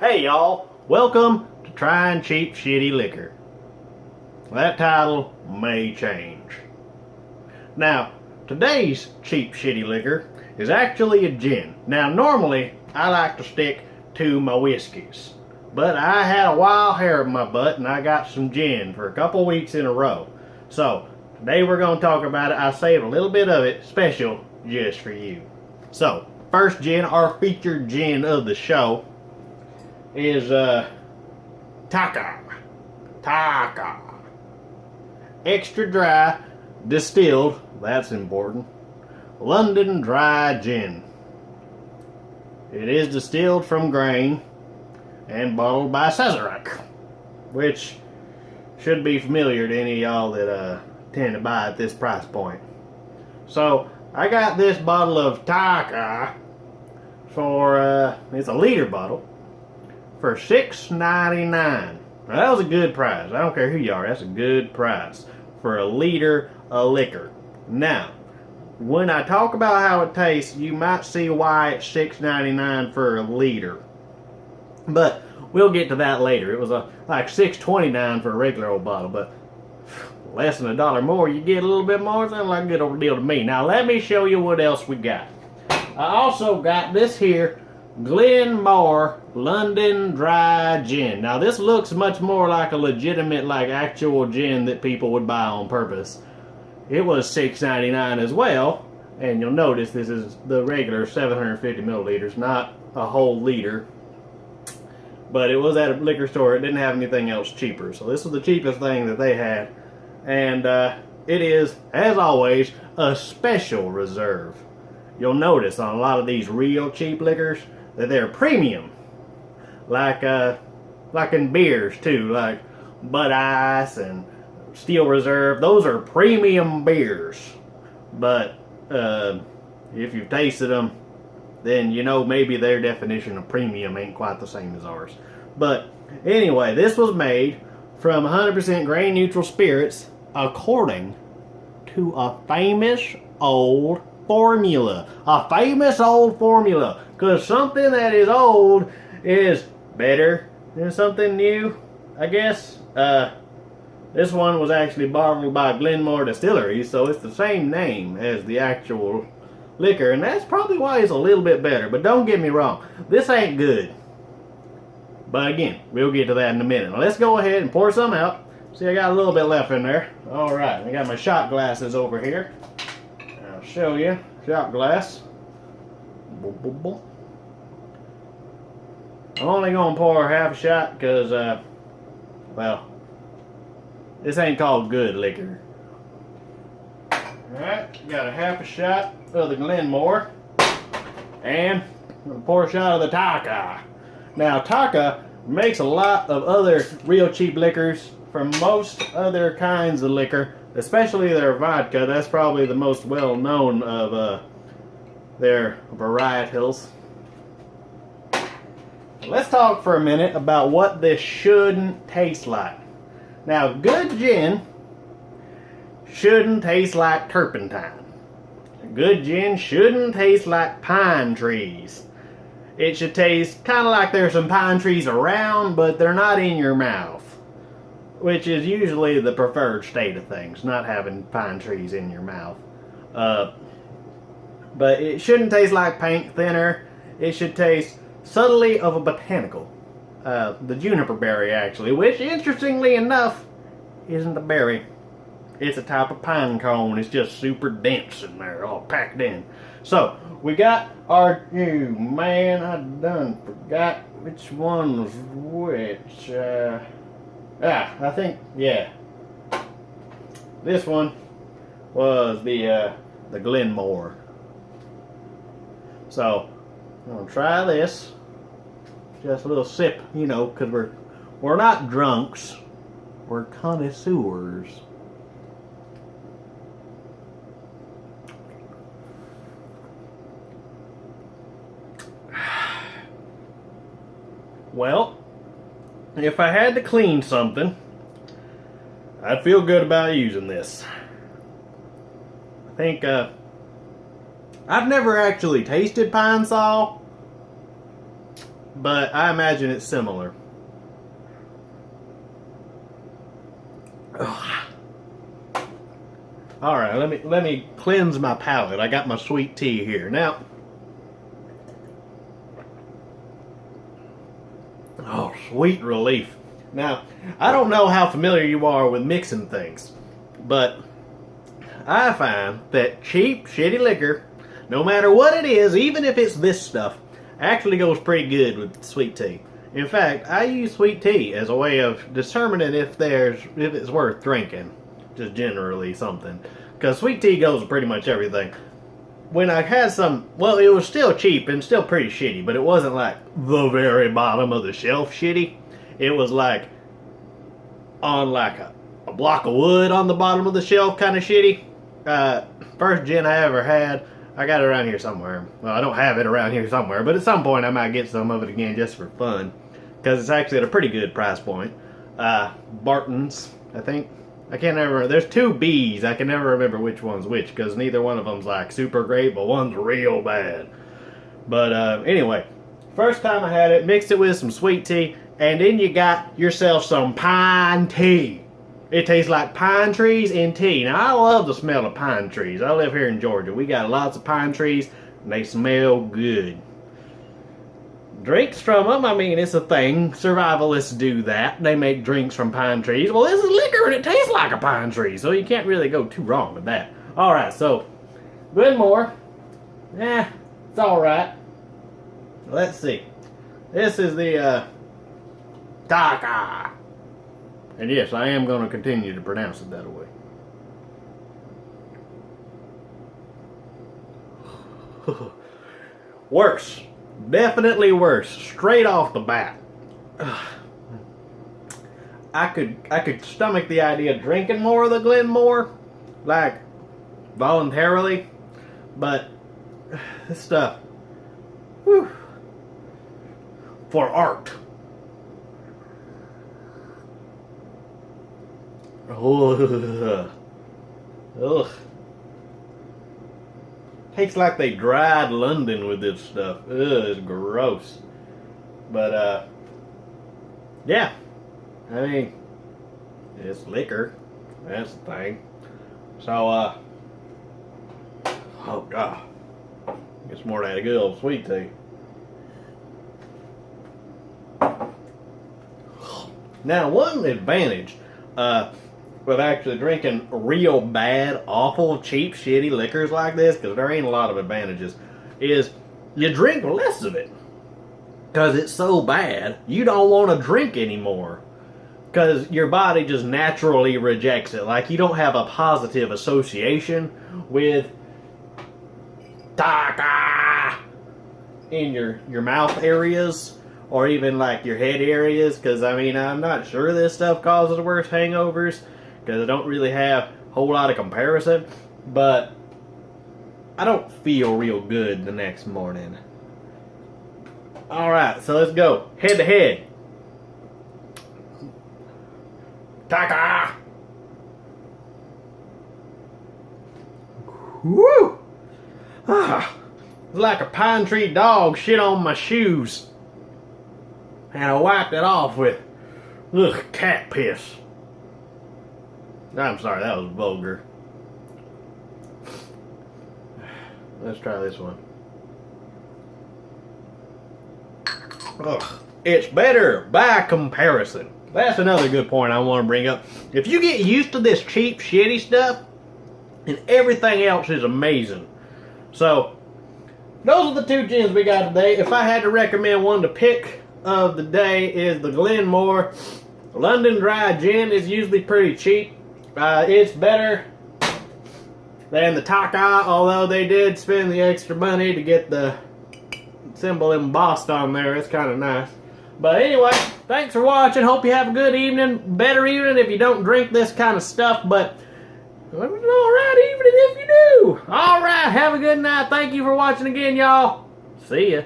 Hey y'all, welcome to Trying Cheap Shitty Liquor. That title may change. Now, today's cheap shitty liquor is actually a gin. Now normally I like to stick to my whiskeys, but I had a wild hair in my butt and I got some gin for a couple weeks in a row. So today we're going to talk about it. I saved a little bit of it special just for you. So first gin, our featured gin of the show, is Taaka. Extra dry, distilled, that's important, London dry gin. It is distilled from grain and bottled by Sazerac, which should be familiar to any of y'all that tend to buy at this price point. So I got this bottle of Taaka for, it's a liter bottle, for $6.99. Now that was a good price. I don't care who you are, that's a good price for a liter of liquor. Now, when I talk about how it tastes, you might see why it's $6.99 for a liter. But we'll get to that later. It was like $6.29 for a regular old bottle, but less than $1 more, you get a little bit more. Sounds like a good old deal to me. Now let me show you what else we got. I also got this here Glenmore London Dry Gin. Now this looks much more like a legitimate, like actual gin that people would buy on purpose. It was $6.99 as well, and you'll notice this is the regular 750 milliliters, not a whole liter. But it was at a liquor store. It didn't have anything else cheaper, so this was the cheapest thing that they had. And it is, as always, a special reserve. You'll notice on a lot of these real cheap liquors that they're premium, like in beers too, like Bud Ice and Steel Reserve. Those are premium beers, but if you've tasted them, then you know maybe their definition of premium ain't quite the same as ours. But anyway, this was made from 100% grain neutral spirits according to a famous old formula. A famous old formula. Because something that is old is better than something new, I guess. This one was actually bottled by Glenmore Distillery, so it's the same name as the actual liquor, and that's probably why it's a little bit better. But don't get me wrong, this ain't good. But again, we'll get to that in a minute. Now let's go ahead and pour some out. See, I got a little bit left in there. Alright, I got my shot glasses over here. I'll show you. Shot glass. Boom, boom, boom. I'm only going to pour half a shot because, well, this ain't called good liquor. Alright, got a half a shot of the Glenmore. And I'm going to pour a shot of the Taaka. Now, Taaka makes a lot of other real cheap liquors from most other kinds of liquor, especially their vodka. That's probably the most well-known of their varietals. Let's talk for a minute about what this shouldn't taste like. Now, good gin shouldn't taste like turpentine. Good gin shouldn't taste like pine trees. It should taste kind of like there's some pine trees around, but they're not in your mouth. Which is usually the preferred state of things, not having pine trees in your mouth. But it shouldn't taste like paint thinner. It should taste subtly of a botanical. The juniper berry, actually, which, interestingly enough, isn't a berry. It's a type of pine cone. It's just super dense in there, all packed in. So, we got our, oh man, I done forgot which one was which. I think, yeah. This one was the Glenmore. So, I'm gonna try this. Just a little sip, you know, because we're not drunks. We're connoisseurs. Well, if I had to clean something, I'd feel good about using this. I think I've never actually tasted Pine Sol, but I imagine it's similar. Ugh. All right, let me cleanse my palate. I got my sweet tea here now. Oh, sweet relief. Now, I don't know how familiar you are with mixing things, but I find that cheap, shitty liquor, no matter what it is, even if it's this stuff, actually goes pretty good with sweet tea. In fact, I use sweet tea as a way of determining if it's worth drinking. Just generally something. Because sweet tea goes with pretty much everything. When I had some, well, it was still cheap and still pretty shitty, but it wasn't like the very bottom of the shelf shitty. It was like on like a block of wood on the bottom of the shelf kind of shitty. First gin I ever had, I got it around here somewhere. Well, I don't have it around here somewhere, but at some point I might get some of it again just for fun. Because it's actually at a pretty good price point. Barton's, I think. I can't remember. There's two B's. I can never remember which one's which because neither one of them's like super great, but one's real bad. But anyway, first time I had it, mixed it with some sweet tea, and then you got yourself some pine tea. It tastes like pine trees and tea. Now, I love the smell of pine trees. I live here in Georgia. We got lots of pine trees, and they smell good. Drinks from them, I mean, it's a thing. Survivalists do that. They make drinks from pine trees. Well, this is liquor and it tastes like a pine tree, so you can't really go too wrong with that. Alright, so, Glenmore. It's alright. Let's see. This is the, Taaka. And yes, I am going to continue to pronounce it that way. Worse. Definitely worse. Straight off the bat. I could stomach the idea of drinking more of the Glenmore, like voluntarily, but this stuff, whew, for art. Ugh. Tastes like they dried London with this stuff. Ugh, it's gross. But, yeah. I mean, it's liquor. That's the thing. So, oh, God. It's more of that good old sweet tea. Now, one advantage, with actually drinking real bad, awful, cheap, shitty liquors like this, because there ain't a lot of advantages, is you drink less of it. Because it's so bad, you don't want to drink anymore. Because your body just naturally rejects it. Like, you don't have a positive association with Taaka in your mouth areas, or even like your head areas. Because, I mean, I'm not sure this stuff causes worse hangovers, because I don't really have a whole lot of comparison, but I don't feel real good the next morning. Alright, so let's go. Head to head. Taaka! Woo! It's like a pine tree dog shit on my shoes. And I wiped it off with, cat piss. I'm sorry, that was vulgar. Let's try this one. Ugh. It's better by comparison. That's another good point I want to bring up. If you get used to this cheap, shitty stuff, and everything else is amazing. So, those are the two gins we got today. If I had to recommend one to pick of the day, is the Glenmore London Dry Gin. Is usually pretty cheap. It's better than the Taaka, although they did spend the extra money to get the symbol embossed on there. It's kind of nice. But anyway, thanks for watching. Hope you have a good evening. Better evening if you don't drink this kind of stuff, but it's an alright evening if you do. Alright, have a good night. Thank you for watching again, y'all. See ya.